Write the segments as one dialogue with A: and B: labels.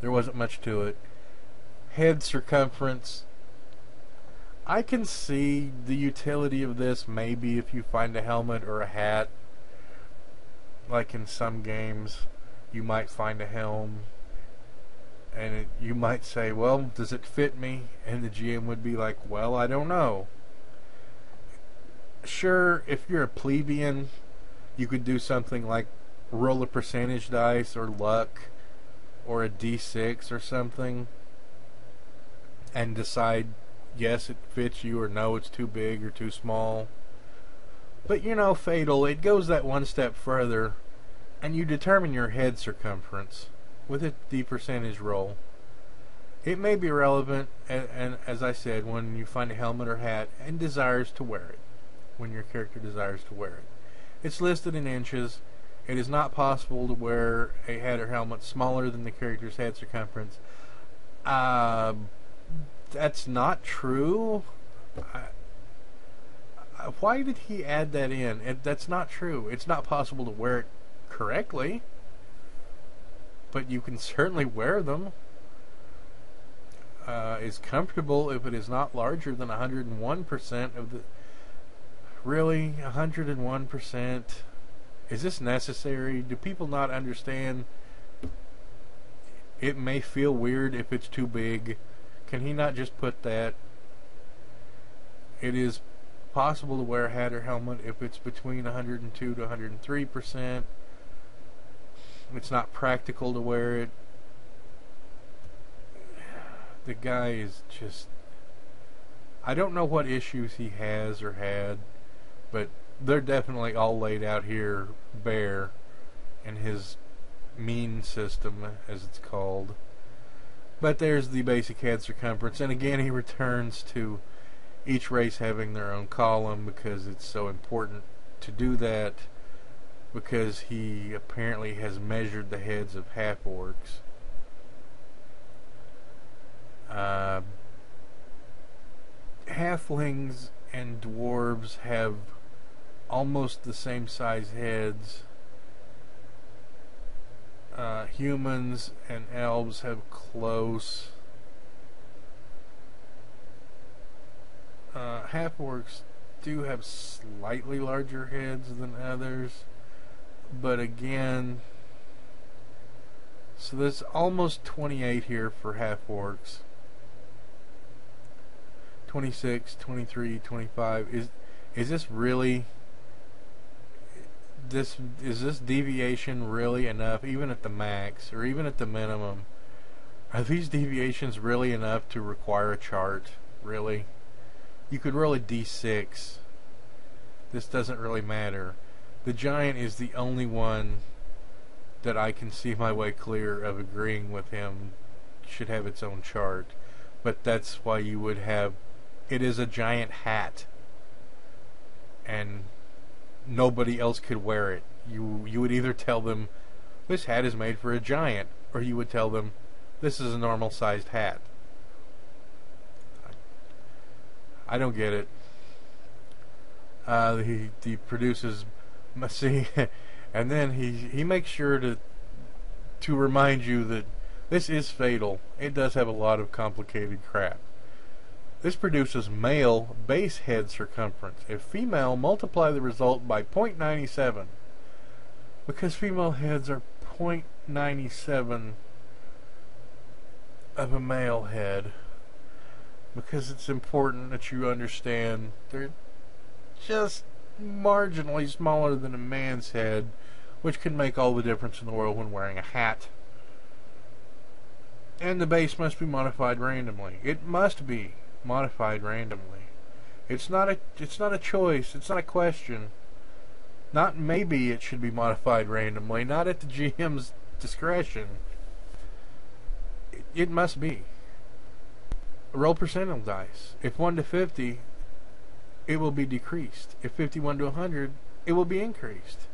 A: There wasn't much to it. Head circumference. I can see the utility of this maybe if you find a helmet or a hat. Like in some games, you might find a helm and you might say, well, does it fit me? And the GM would be like, well, I don't know. Sure, if you're a plebeian, you could do something like roll a percentage dice or luck or a d6 or something and decide yes, it fits you, or no, it's too big or too small. But you know, F.A.T.A.L, it goes that one step further, and you determine your head circumference with a D percentage roll. It may be relevant, and as I said, when you find a helmet or hat and desires to wear it, when your character desires to wear it. It's listed in inches. It is not possible to wear a hat or helmet smaller than the character's head circumference. That's not true. Why did he add that in? That's not true. It's not possible to wear it correctly, but you can certainly wear them. Is comfortable if it is not larger than 101% of the... Really? 101%? Is this necessary? Do people not understand? It may feel weird if it's too big. Can he not just put that? It is possible to wear a hat or helmet if it's between 102 to 103%. It's not practical to wear it. The guy is just... I don't know what issues he has or had, but they're definitely all laid out here bare in his mean system, as it's called. But there's the basic head circumference, and again he returns to each race having their own column because it's so important to do that, because he apparently has measured the heads of half-orcs. Halflings and dwarves have almost the same size heads. Humans and elves have close. Half-orcs do have slightly larger heads than others, but again, so there's almost 28 here for half-orcs. 26, 23, 25. Is this really... Is this deviation really enough, even at the max, or even at the minimum? Are these deviations really enough to require a chart? Really? You could roll a d6. This doesn't really matter. The giant is the only one that I can see my way clear of agreeing with him should have its own chart. But that's why you would have... It is a giant hat. And nobody else could wear it. You would either tell them, this hat is made for a giant, or you would tell them, this is a normal sized hat. I don't get it. He produces, see, and then he makes sure to remind you that this is F.A.T.A.L. It does have a lot of complicated crap. This produces male base head circumference. If female, multiply the result by 0.97. Because female heads are 0.97 of a male head. Because it's important that you understand they're just marginally smaller than a man's head, which can make all the difference in the world when wearing a hat. And the base must be modified randomly. It must be modified randomly. It's not a choice. It's not a question. Not maybe it should be modified randomly. Not at the GM's discretion. It must be. Roll percentile dice. If 1 to 50, it will be decreased. If 51 to 100, it will be increased.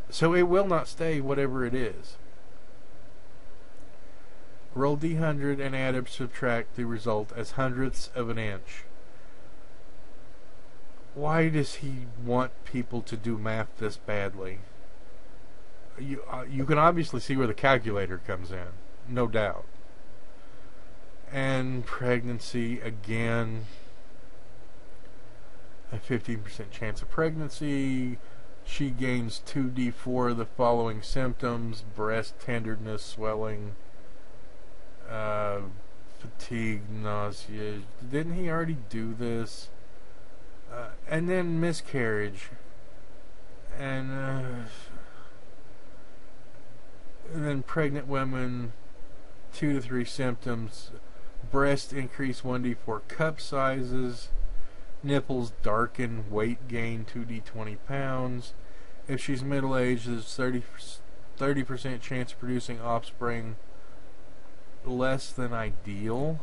A: So it will not stay whatever it is. Roll d100 and add or subtract the result as hundredths of an inch. Why does he want people to do math this badly? You can obviously see where the calculator comes in, no doubt. And pregnancy, again, a 15% chance of pregnancy. She gains 2d4 of the following symptoms: breast tenderness, swelling, fatigue, nausea. Didn't he already do this? And then miscarriage. And then pregnant women, 2 to 3 symptoms: breast increase 1d4 cup sizes, nipples darken, weight gain 2d20 pounds. If she's middle-aged, there's 30% chance of producing offspring, less than ideal.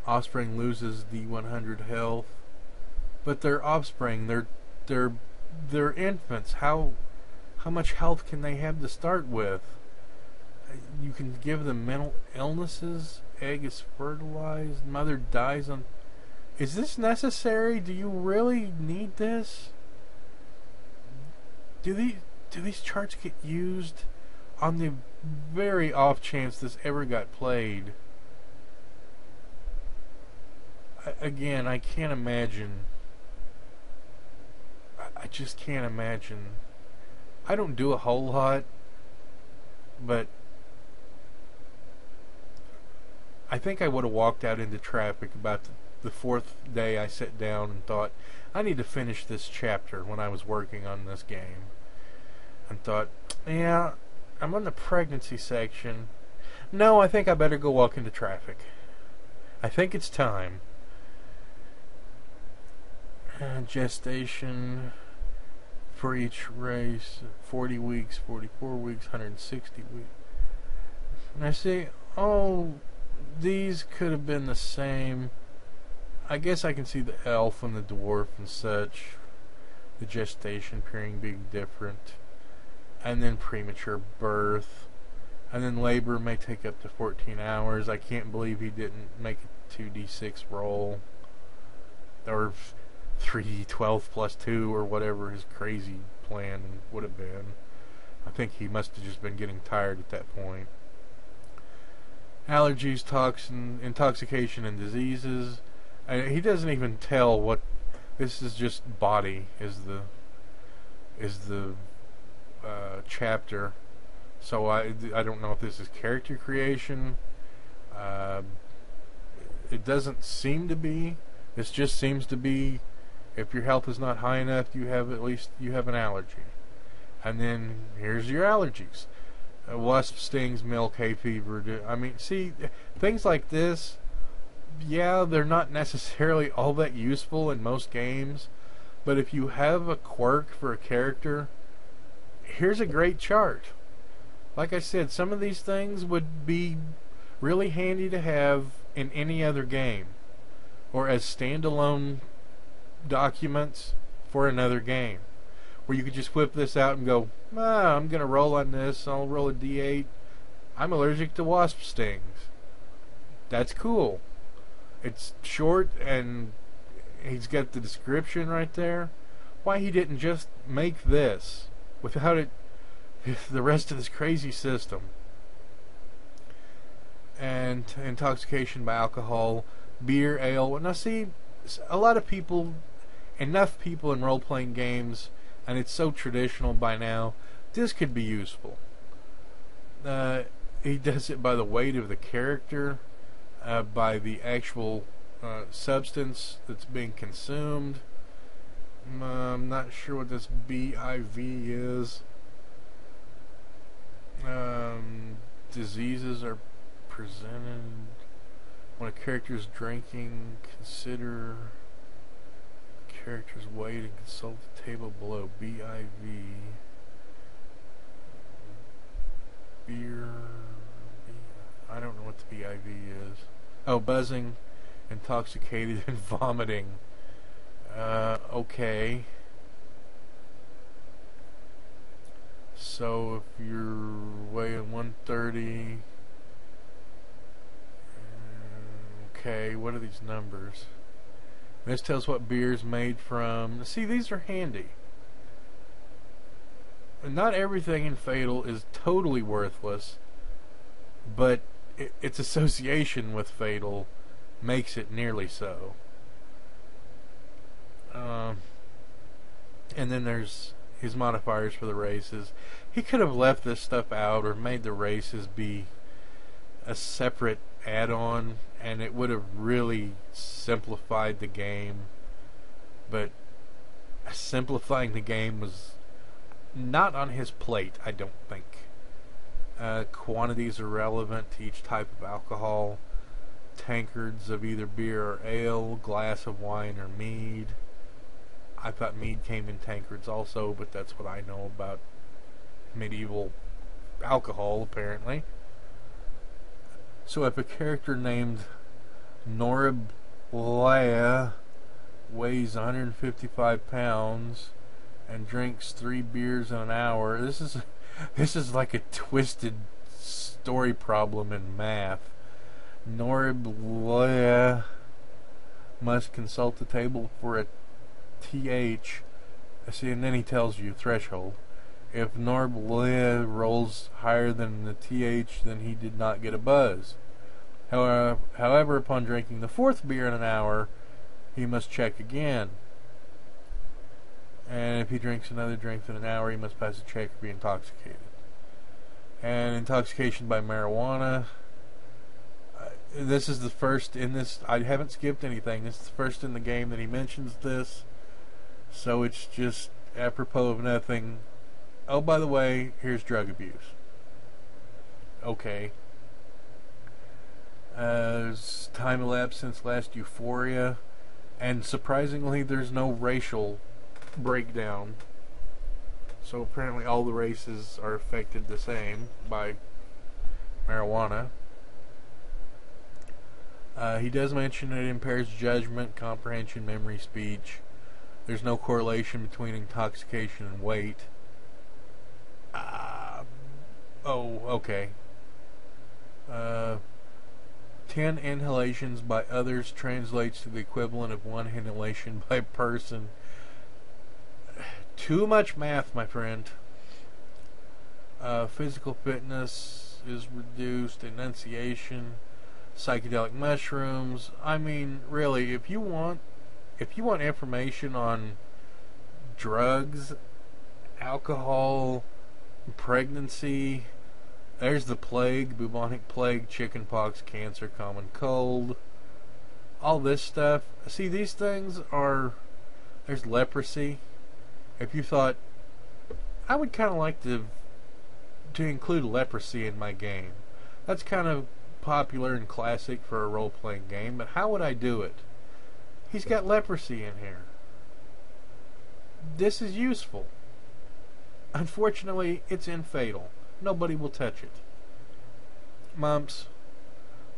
A: Offspring loses D100 health, but they're offspring. They're infants. How much health can they have to start with? You can give them mental illnesses. Egg is fertilized. Mother dies on. Is this necessary? Do you really need this? Do these charts get used on the very off chance this ever got played? Again, I can't imagine. I just can't imagine. I don't do a whole lot, but I think I would have walked out into traffic about the 4th day I sat down and thought, I need to finish this chapter when I was working on this game. And thought, yeah, I'm on the pregnancy section. No, I think I better go walk into traffic. I think it's time. Gestation for each race, 40 weeks, 44 weeks, 160 weeks. And I see, oh, these could have been the same. I guess I can see the elf and the dwarf and such. The gestation period being different. And then premature birth. And then labor may take up to 14 hours. I can't believe he didn't make a 2d6 roll. Or 3d12 plus 2 or whatever his crazy plan would have been. I think he must have just been getting tired at that point. Allergies, toxin, intoxication, and diseases. He doesn't even tell what. This is just body is the chapter. So I don't know if this is character creation. It doesn't seem to be. This just seems to be. If your health is not high enough, you have an allergy. And then here's your allergies. Wasp stings, milk, hay fever. I mean, see, things like this, yeah, they're not necessarily all that useful in most games, but if you have a quirk for a character, here's a great chart. Like I said, some of these things would be really handy to have in any other game, or as standalone documents for another game, where you could just whip this out and go, I'm going to roll on this, I'll roll a d8. I'm allergic to wasp stings. That's cool. It's short and he's got the description right there. Why he didn't just make this without it, the rest of this crazy system. And intoxication by alcohol, beer, ale. Now see, a lot of people, enough people in role-playing games, and it's so traditional by now, this could be useful. He does it by the weight of the character, by the actual substance that's being consumed. I'm not sure what this BIV is. Diseases are presented when a character is drinking. Consider character's weight and consult the table below. BIV. Beer. I don't know what the BIV is. Oh, buzzing, intoxicated, and vomiting. Okay. So if you're weighing 130, okay, what are these numbers? This tells what beer is made from. See, these are handy. Not everything in F.A.T.A.L is totally worthless, but its association with fatal makes it nearly so. And then there's his modifiers for the races. He could have left this stuff out or made the races be a separate add-on, and it would have really simplified the game. But simplifying the game was not on his plate, I don't think. Quantities are relevant to each type of alcohol. Tankards of either beer or ale, glass of wine or mead. I thought mead came in tankards also, but that's what I know about medieval alcohol, apparently. So if a character named Norblea weighs 155 pounds and drinks 3 beers in an hour, this is like a twisted story problem in math. Norblea must consult the table for a TH. See, and then he tells you threshold. If Norblea rolls higher than the TH, then he did not get a buzz. However, upon drinking the 4th beer in an hour, he must check again. And if he drinks another drink in an hour, he must pass a check or be intoxicated. And intoxication by marijuana. This is the first in this. I haven't skipped anything. This is the first in the game that he mentions this. So it's just apropos of nothing. Oh, by the way, here's drug abuse. Okay. Time elapsed since last Euphoria. And surprisingly, there's no racial breakdown. So apparently all the races are affected the same by marijuana. He does mention it impairs judgment, comprehension, memory, speech. There's no correlation between intoxication and weight. Okay. 10 inhalations by others translates to the equivalent of 1 inhalation by person. Too much math, my friend. Physical fitness is reduced. Enunciation. Psychedelic mushrooms. I mean, really, if you want information on drugs, alcohol, pregnancy, there's the plague, bubonic plague, chickenpox, cancer, common cold, all this stuff. See, these things are, there's leprosy. If you thought, I would kind of like to include leprosy in my game. That's kind of popular and classic for a role-playing game, but how would I do it? He's got leprosy in here. This is useful. Unfortunately, it's in F.A.T.A.L. Nobody will touch it. Mumps,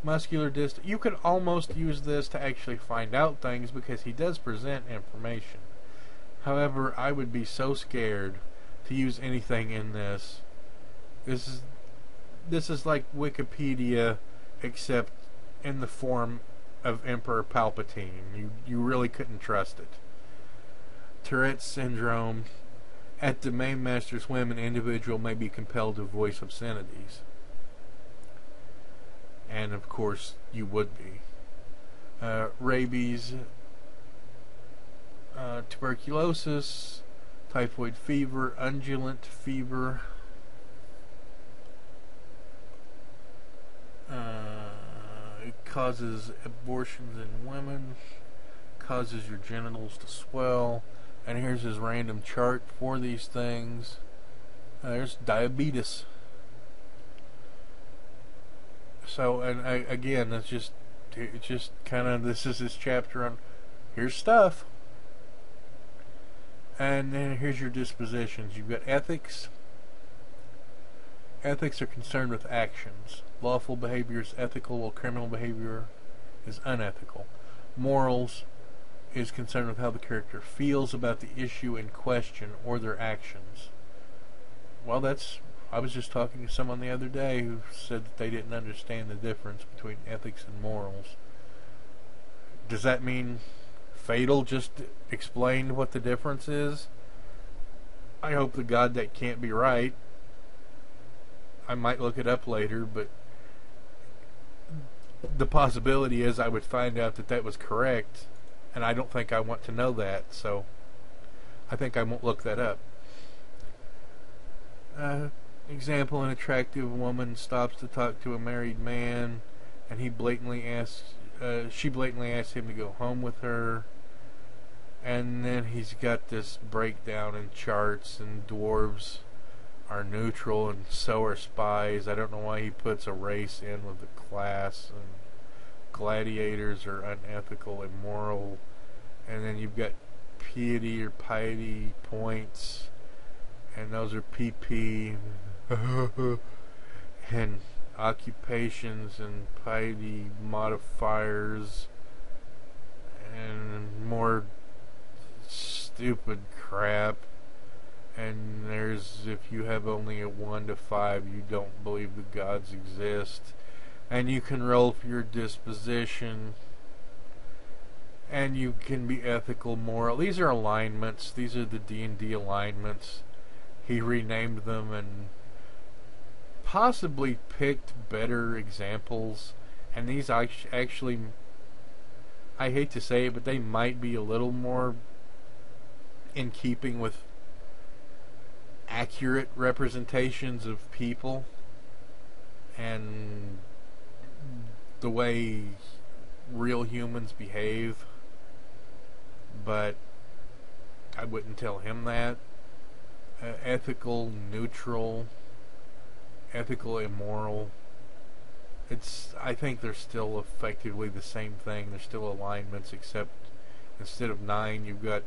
A: muscular dystrophy. You could almost use this to actually find out things because he does present information. However, I would be so scared to use anything in this. This is like Wikipedia, except in the form of Emperor Palpatine. You really couldn't trust it. Tourette's syndrome. At the main master's whim, an individual may be compelled to voice obscenities. And of course, you would be. Rabies, tuberculosis, typhoid fever, undulant fever, it causes abortions in women, causes your genitals to swell. And here's his random chart for these things. There's diabetes. So, and again, it's just kind of, this is his chapter on, here's stuff. And then here's your dispositions. You've got ethics. Ethics are concerned with actions. Lawful behavior is ethical, while criminal behavior is unethical. Morals is concerned with how the character feels about the issue in question or their actions. Well, I was just talking to someone the other day who said that they didn't understand the difference between ethics and morals. Does that mean F.A.T.A.L just explained what the difference is? I hope to God that can't be right. I might look it up later, but the possibility is I would find out that that was correct, and I don't think I want to know that, so I think I won't look that up. Example, an attractive woman stops to talk to a married man, and she blatantly asks him to go home with her, and then he's got this breakdown in charts, and dwarves are neutral and so are spies. I don't know why he puts a race in with the class, and gladiators are unethical, immoral, and then you've got piety or piety points, and those are PP, and occupations and piety modifiers, and more stupid crap. And there's, if you have only a 1 to 5, you don't believe the gods exist. And you can roll for your disposition. And you can be ethical, moral. These are alignments. These are the D&D alignments. He renamed them and possibly picked better examples. And these actually, I hate to say it, but they might be a little more in keeping with accurate representations of people and the way real humans behave, but I wouldn't tell him that. Ethical, neutral, ethical, immoral. I think they're still effectively the same thing. They're still alignments, except instead of 9, you've got,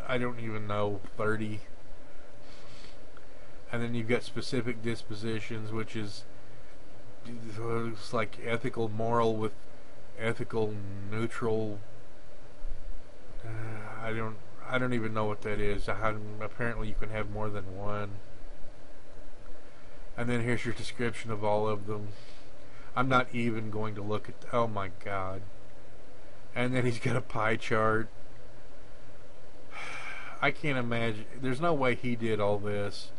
A: I don't even know, 30. And then you've got specific dispositions, which is, it's like ethical, moral with ethical, neutral. I don't even know what that is. Apparently you can have more than one. And then here's your description of all of them. I'm not even going to look at, oh my god. And then he's got a pie chart. I can't imagine. There's no way he did all this.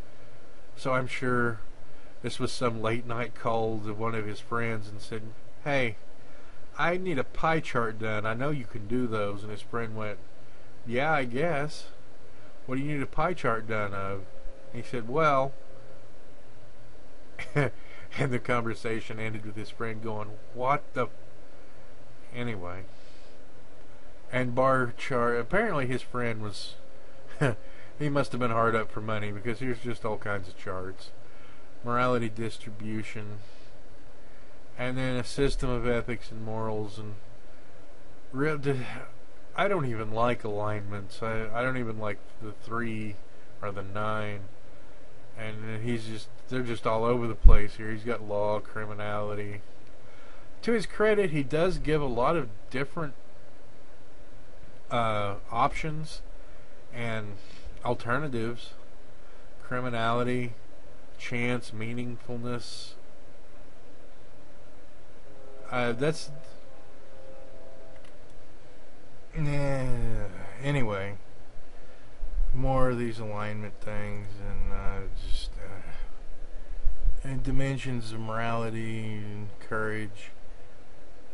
A: So I'm sure this was some late night call to one of his friends and said, hey, I need a pie chart done. I know you can do those. And his friend went, yeah, I guess. What do you need a pie chart done of? And he said, well, and the conversation ended with his friend going, what the... Anyway. And bar chart, apparently his friend was... he must have been hard up for money, because here's just all kinds of charts. Morality distribution, and then a system of ethics and morals, and I don't even like alignments. I don't even like the 3 or the 9, and they're just all over the place here. He's got law, criminality. To his credit, he does give a lot of different options and alternatives. Criminality, chance, meaningfulness. That's... Anyway, more of these alignment things, and dimensions of morality and courage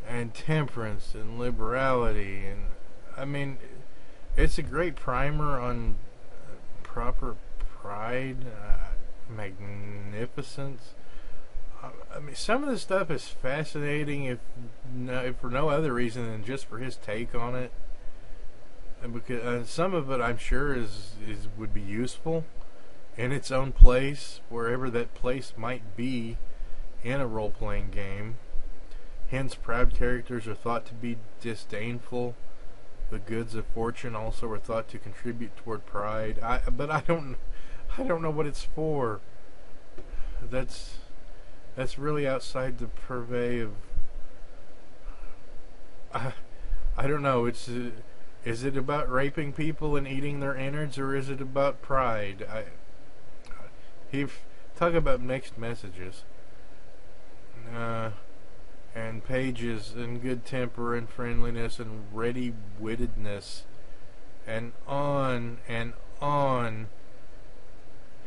A: and temperance and liberality, and I mean, it's a great primer on proper pride, magnificence. I mean, some of this stuff is fascinating, if for no other reason than just for his take on it. And because some of it, I'm sure, would be useful in its own place, wherever that place might be in a role-playing game. Hence, proud characters are thought to be disdainful. The goods of fortune also are thought to contribute toward pride. But I don't know what it's for. That's really outside the purvey of... I don't know. Is it about raping people and eating their innards, or is it about pride? Talk about mixed messages. And pages, and good temper, and friendliness, and ready-wittedness, and on, and on,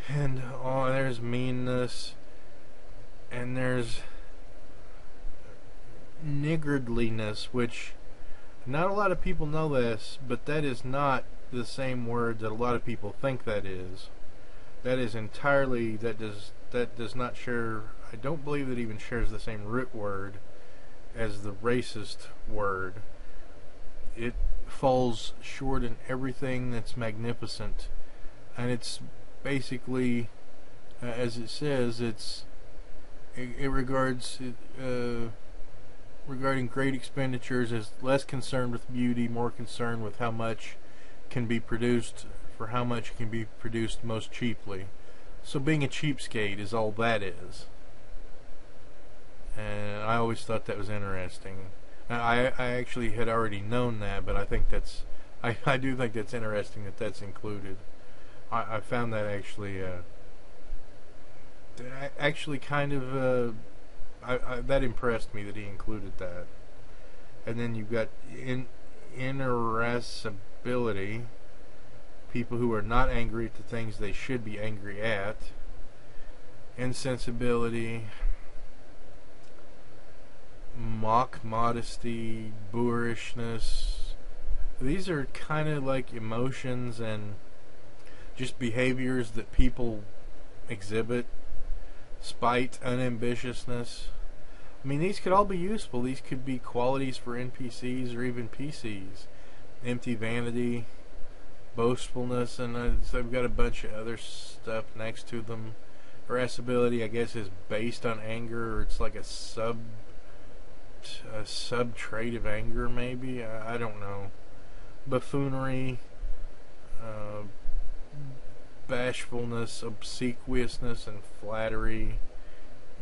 A: and on. There's meanness, And there's niggardliness, which not a lot of people know this, but that is not the same word that a lot of people think that is. That is entirely, that does not share, I don't believe it even shares the same root word as the racist word. It falls short in everything that's magnificent, and it's basically, as it says, it regards regarding great expenditures as less concerned with beauty, more concerned with how much can be produced for how much can be produced most cheaply. So being a cheapskate is all that is. And I always thought that was interesting. I actually had already known that, but I think that's I do think that's interesting that that's included. I found that actually kind of that impressed me that he included that. And then you've got irascibility, people who are not angry at the things they should be angry at. Insensibility, mock modesty, boorishness. These are kind of like emotions and just behaviors that people exhibit. Spite, unambitiousness. I mean, these could all be useful. These could be qualities for NPCs or even PCs. Empty vanity, boastfulness, and I've got a bunch of other stuff next to them. Irascibility, I guess, is based on anger, or it's like a sub trait of anger, maybe. I don't know. Buffoonery, bashfulness, obsequiousness, and flattery,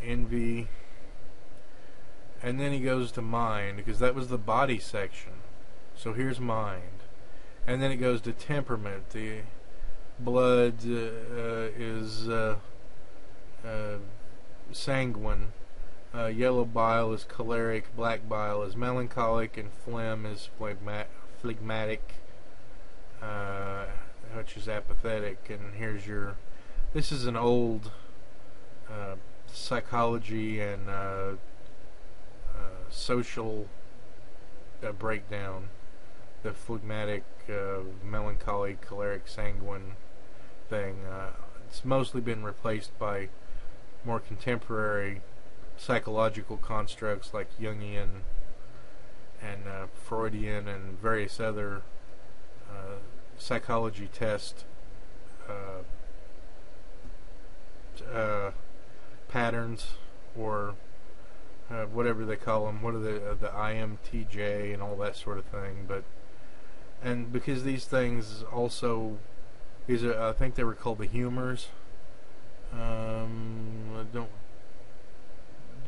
A: envy. And then he goes to mind, because that was the body section. So here's mind. And then it goes to temperament. The blood is sanguine. Yellow bile is choleric. Black bile is melancholic. And phlegm is phlegmatic, which is apathetic. And here's your... This is an old psychology and social breakdown. The phlegmatic, melancholy, choleric, sanguine thing. It's mostly been replaced by more contemporary psychological constructs like Jungian and Freudian and various other psychology test patterns, or whatever they call them. What are the IMTJ and all that sort of thing. And because these things also, I think they were called the humors.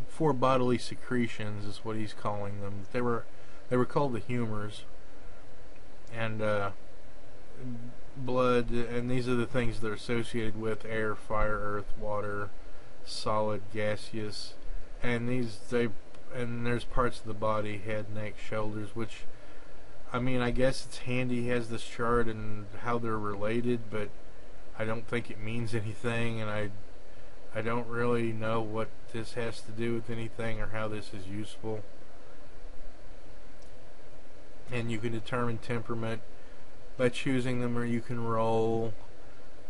A: Four bodily secretions is what he's calling them. They were called the humors, and blood, and these are the things that are associated with air, fire, earth, water, solid, gaseous, and there's parts of the body, head, neck, shoulders, which, I mean, I guess it's handy he has this chart and how they're related, but I don't think it means anything, and I don't really know what this has to do with anything or how this is useful. And you can determine temperament by choosing them, or you can roll,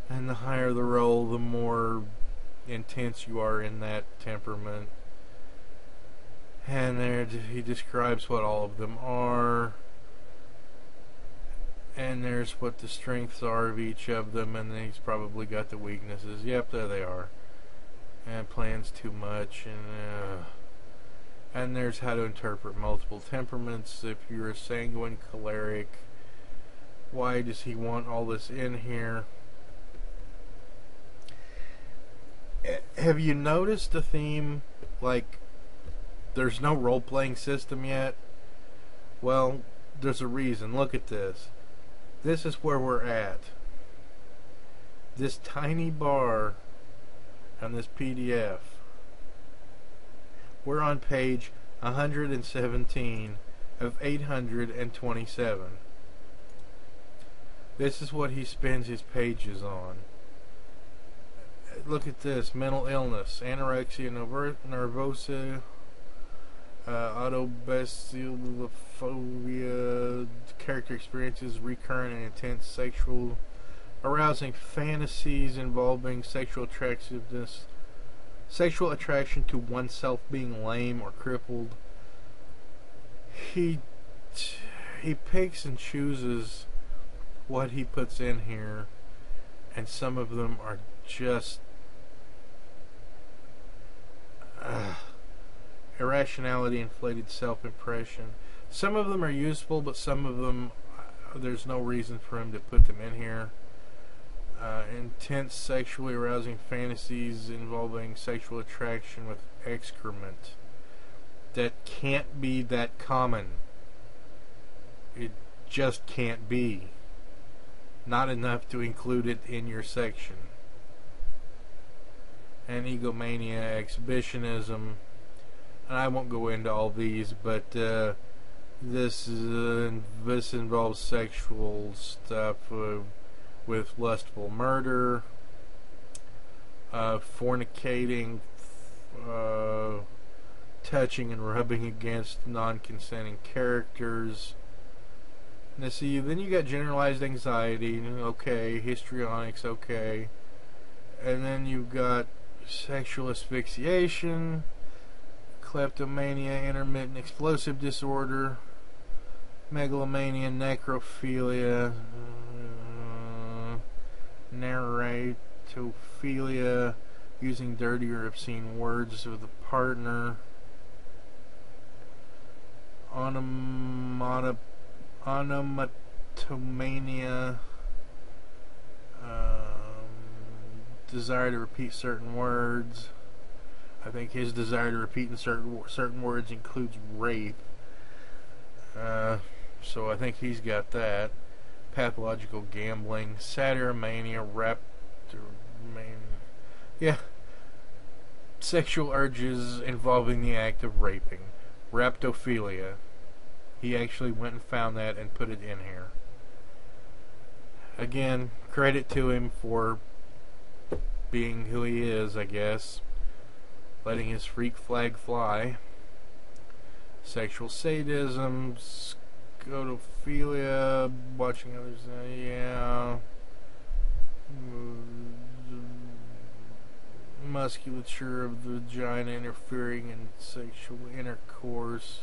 A: and the higher the roll, the more intense you are in that temperament. And there he describes what all of them are, and there's what the strengths are of each of them, and then he's probably got the weaknesses. Yep, there they are. And plans too much, and there's how to interpret multiple temperaments. If you're a sanguine, choleric, why does he want all this in here? Have you noticed a theme? Like, there's no role-playing system yet. Well, there's a reason. Look at this. This is where we're at. This tiny bar on this PDF. We're on page 117 of 827. This is what he spends his pages on. look at this: mental illness, anorexia nervosa, autobestialophobia, character experiences recurrent and intense sexual arousing fantasies involving sexual attraction to oneself being lame or crippled. He picks and chooses what he puts in here, and some of them are just irrationality, inflated self-impression. Some of them are useful, but some of them there's no reason for him to put them in here. Intense sexually arousing fantasies involving sexual attraction with excrement. That can't be that common. It just can't be. Not enough to include it in your section. And egomania, exhibitionism. And I won't go into all these, but this involves sexual stuff with lustful murder, fornicating, touching and rubbing against non-consenting characters. Now see, then you got generalized anxiety, okay, histrionics, okay, and then you've got sexual asphyxiation, kleptomania, intermittent explosive disorder, megalomania, necrophilia, narratophilia, using dirty or obscene words with a partner, onomatomania, desire to repeat certain words. I think his desire to repeat in certain words includes rape. So I think he's got that. Pathological gambling, satyromania, yeah, sexual urges involving the act of raping, raptophilia. He actually went and found that and put it in here. Again, credit to him for being who he is, I guess. Letting his freak flag fly. Sexual sadism, scotophilia, watching others, yeah. Musculature of the vagina interfering in sexual intercourse.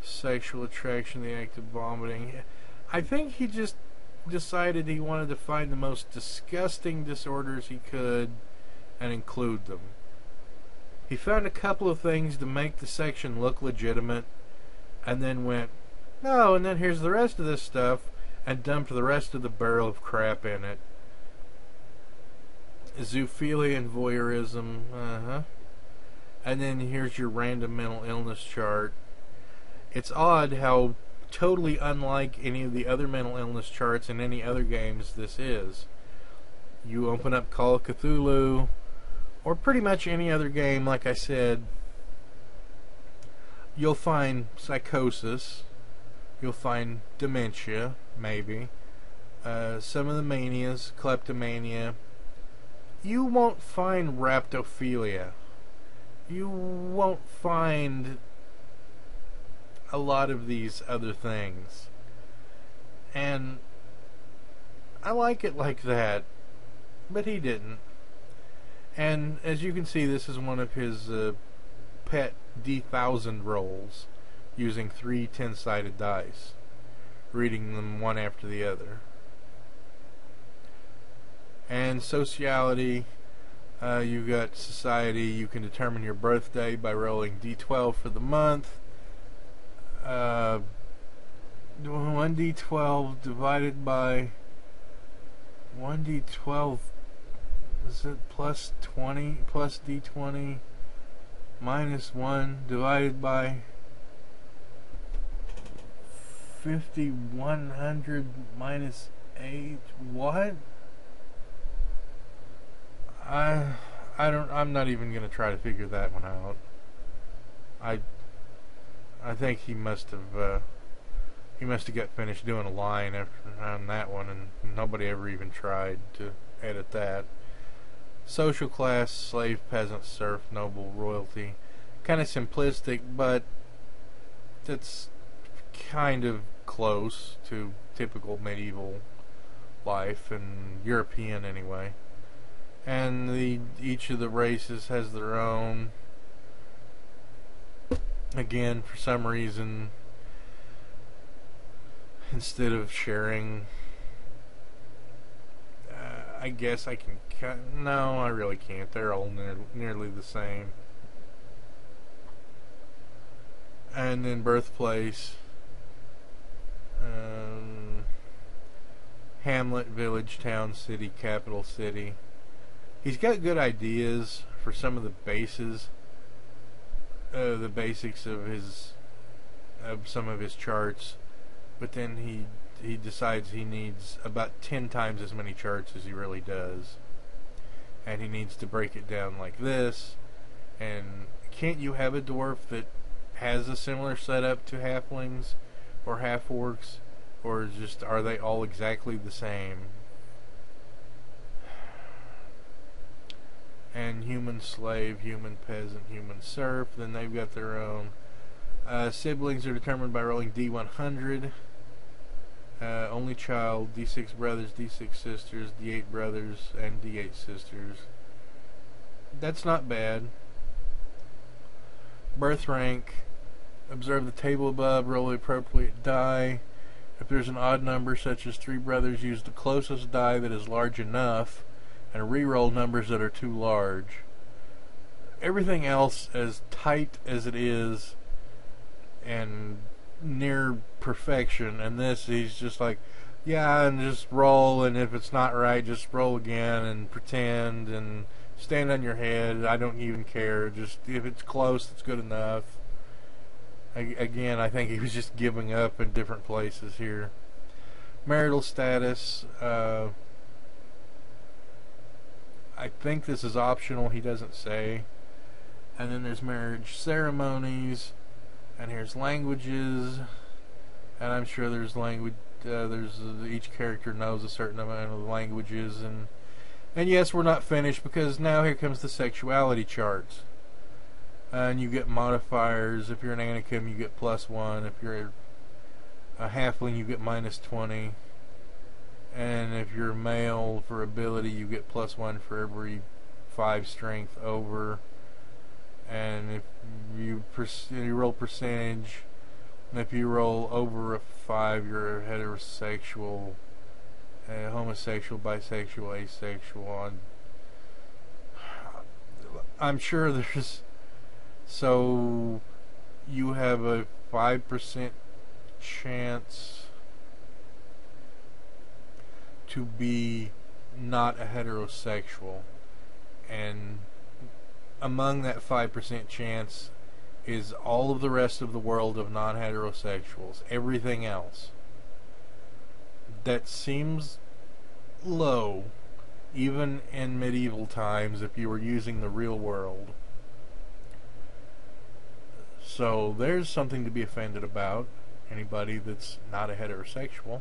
A: Sexual attraction, the act of vomiting. I think he just decided he wanted to find the most disgusting disorders he could and include them. He found a couple of things to make the section look legitimate, and then went, no, and then here's the rest of this stuff, and dumped the rest of the barrel of crap in it. Zoophilia and voyeurism, and then here's your random mental illness chart. It's odd how totally unlike any of the other mental illness charts in any other games this is. You open up Call of Cthulhu, or pretty much any other game, like I said, you'll find psychosis, you'll find dementia, maybe, some of the manias, kleptomania. You won't find raptophilia. You won't find a lot of these other things. And I like it like that, but he didn't. And as you can see, this is one of his pet D1000 rolls, using 3 10-sided dice, reading them one after the other. And Sociality, you've got Society. You can determine your birthday by rolling D12 for the month. 1d12 divided by 1d12, is it plus 20, plus d20 minus 1 divided by 5100 minus 8. What? I'm not even gonna try to figure that one out. I think he must have got finished doing a line on that one, and nobody ever even tried to edit that. social class, slave, peasant, serf, noble, royalty. Kind of simplistic, but that's kind of close to typical medieval life, and European anyway. And each of the races has their own. Again, for some reason, instead of sharing, I guess I can no, I really can't. They're all nearly the same. And then birthplace, hamlet, village, town, city, capital city. He's got good ideas for some of the bases, the basics of some of his charts, but then he decides he needs about 10 times as many charts as he really does, and he needs to break it down like this. And can't you have a dwarf that has a similar setup to halflings or half-orcs, or just are they all exactly the same? And human slave, human peasant, human serf, then they've got their own. Siblings are determined by rolling D100. Only child, D6 brothers, D6 sisters, D8 brothers, and D8 sisters. That's not bad. Birth rank. Observe the table above, roll the appropriate die. If there's an odd number, such as 3 brothers, use the closest die that is large enough, and re-roll numbers that are too large. Everything else, as tight as it is, and near perfection, and this, he's just like, yeah, and just roll, and if it's not right, just roll again, and pretend, and stand on your head. I don't even care. Just, if it's close, it's good enough. Again, I think he was just giving up in different places here. Marital status, I think this is optional. He doesn't say. And then there's marriage ceremonies, and here's languages, and I'm sure there's language. Each character knows a certain amount of languages, and yes, we're not finished, because now here comes the sexuality charts. And you get modifiers. If you're an Anakim, you get +1. If you're a halfling, you get -20. And if you're male, for ability, you get +1 for every 5 strength over. And if you roll percentage, and if you roll over a 5, you're a heterosexual, homosexual, bisexual, asexual. I'm sure there's... So you have a 5% chance to be not a heterosexual, and among that 5% chance is all of the rest of the world of non-heterosexuals. Everything else. That seems low, even in medieval times, if you were using the real world. So there's something to be offended about. Anybody that's not a heterosexual.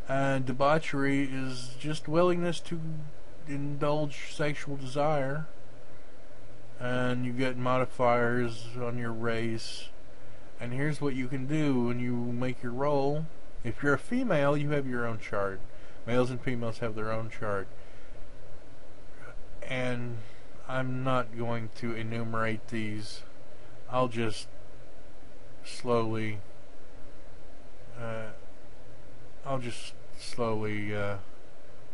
A: And debauchery is just willingness to indulge sexual desire. And you get modifiers on your race. And here's what you can do when you make your roll. If you're a female, you have your own chart. Males and females have their own chart. And I'm not going to enumerate these. I'll just slowly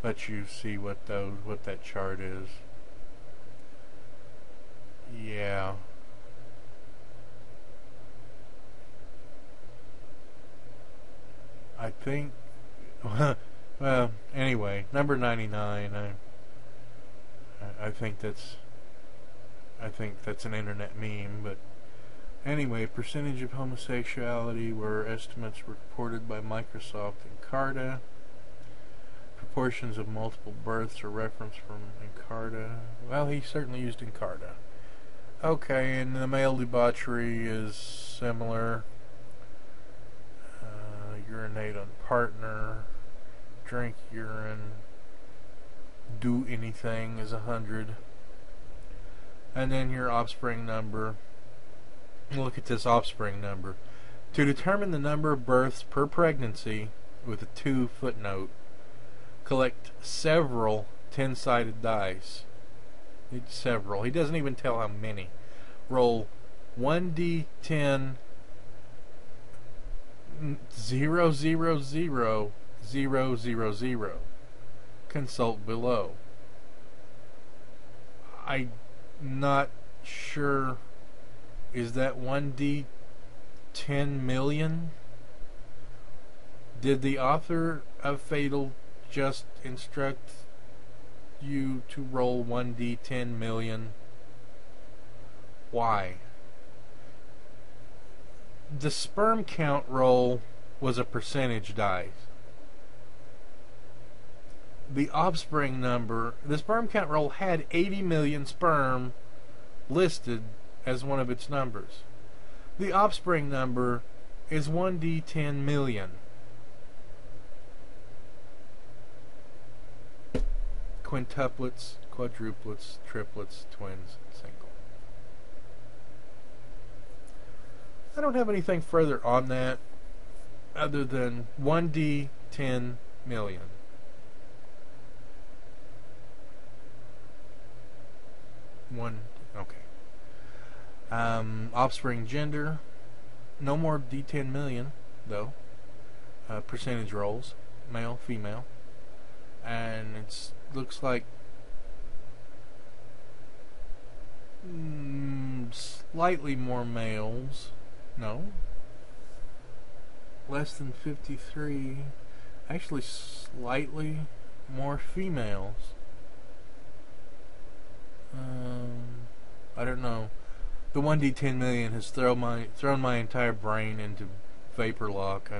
A: let you see what that chart is. Yeah. I think well, anyway, number 99, I think that's an internet meme, but anyway, percentage of homosexuality were estimates reported by Microsoft Encarta. Proportions of multiple births are referenced from Encarta. Well, he certainly used Encarta. Okay, and the male debauchery is similar. Urinate on partner. Drink urine. do anything is 100. And then your offspring number. Look at this offspring number. To determine the number of births per pregnancy, with a 2 footnote, collect several 10-sided dice. Several. He doesn't even tell how many. Roll 1d10 0 0 0 0 0 0. Consult below. I'm not sure. Is that 1d 10 million? Did the author of F.A.T.A.L just instruct you to roll 1d 10 million? Why? The sperm count roll was a percentage dice. The offspring number, the sperm count roll had 80 million sperm listed as one of its numbers. The offspring number is 1d 10 million. Quintuplets, quadruplets, triplets, twins, single. I don't have anything further on that other than 1d 10 million. Okay. Offspring gender, no more D10 million though. Percentage rolls, male, female, and it looks like slightly more males. No, less than 53. Actually, slightly more females. I don't know. The 1d10 million has thrown my entire brain into vapor lock.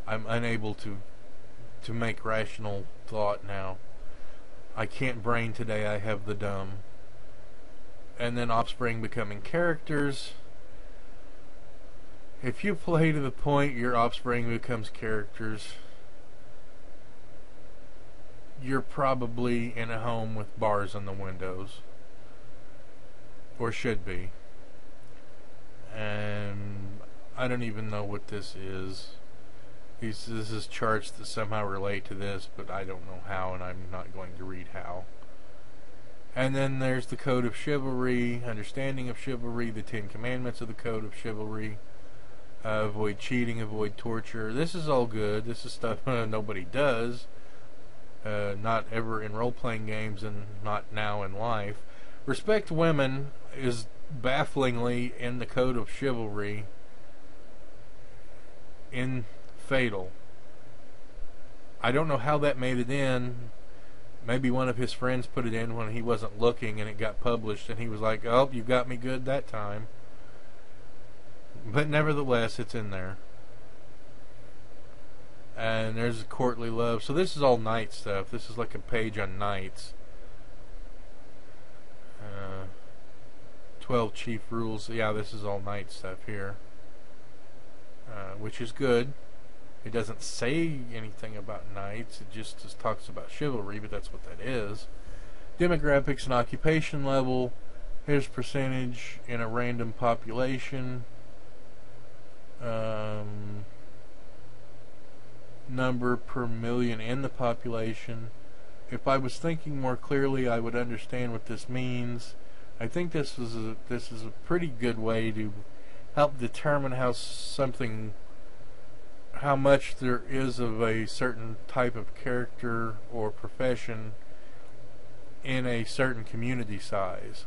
A: I'm unable to make rational thought now. I can't brain today. I have the dumb. And then offspring becoming characters. If you play to the point your offspring becomes characters, you're probably in a home with bars on the windows. Or should be. And I don't even know what this is. This is charts that somehow relate to this, but I don't know how, and I'm not going to read how. And then there's the Code of Chivalry, Understanding of Chivalry, the 10 Commandments of the Code of Chivalry. Avoid cheating, avoid torture. This is all good. This is stuff nobody does. Not ever in role-playing games, and not now in life. Respect women is bafflingly in the Code of Chivalry in F.A.T.A.L. I don't know how that made it in. Maybe one of his friends put it in when he wasn't looking and it got published and he was like, oh, you got me good that time. But nevertheless, it's in there. And there's courtly love. So this is all knight stuff. This is like a page on knights. 12 chief rules. Yeah, this is all knight stuff here. Which is good. It doesn't say anything about knights. It just talks about chivalry, but that's what that is. Demographics and occupation level. Here's percentage in a random population. Number per million in the population. If I was thinking more clearly, I would understand what this means. I think this is a pretty good way to help determine how much there is of a certain type of character or profession in a certain community size.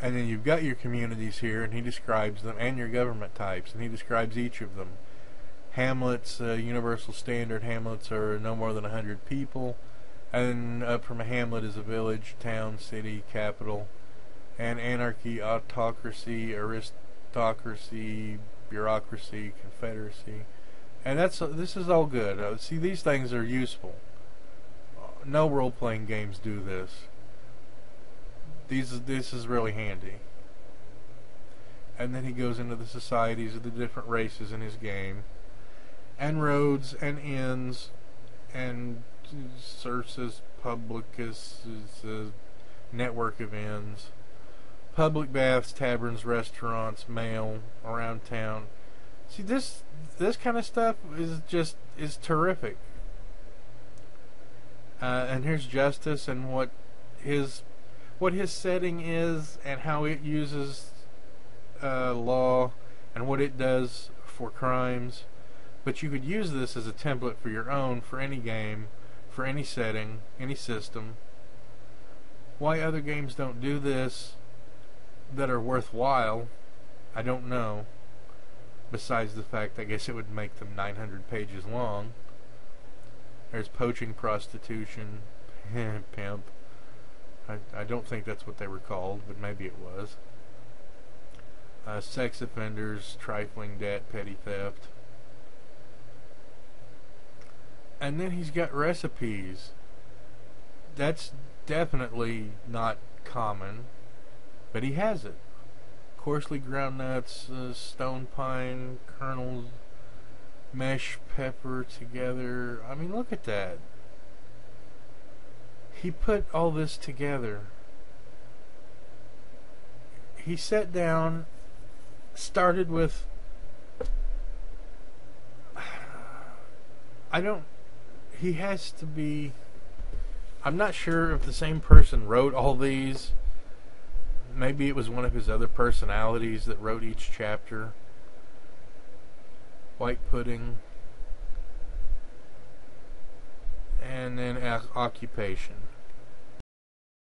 A: And then you've got your communities here, and he describes them, and your government types, and he describes each of them. Hamlets, universal standard hamlets are no more than 100 people, and up from a hamlet is a village, town, city, capital, and anarchy, autocracy, aristocracy, bureaucracy, confederacy, and this is all good. See, these things are useful. No role-playing games do this. This is really handy. And then he goes into the societies of the different races in his game, and roads and inns and Cursus Publicus is a network of inns. Public baths, taverns, restaurants, mail around town. See, this kind of stuff is terrific. And here's justice and what his setting is and how it uses law and what it does for crimes. But you could use this as a template for your own, for any game, for any setting, any system. Why other games don't do this that are worthwhile, I don't know. Besides the fact, I guess it would make them 900 pages long. There's poaching, prostitution, pimp. I don't think that's what they were called, but maybe it was. Sex offenders, trifling debt, petty theft. And then he's got recipes. That's definitely not common, but he has it. Coarsely ground nuts, stone pine kernels, mesh pepper together. I mean, look at that. He put all this together. He sat down, started with... He has to be... I'm not sure if the same person wrote all these. Maybe it was one of his other personalities that wrote each chapter. White pudding. And then occupation.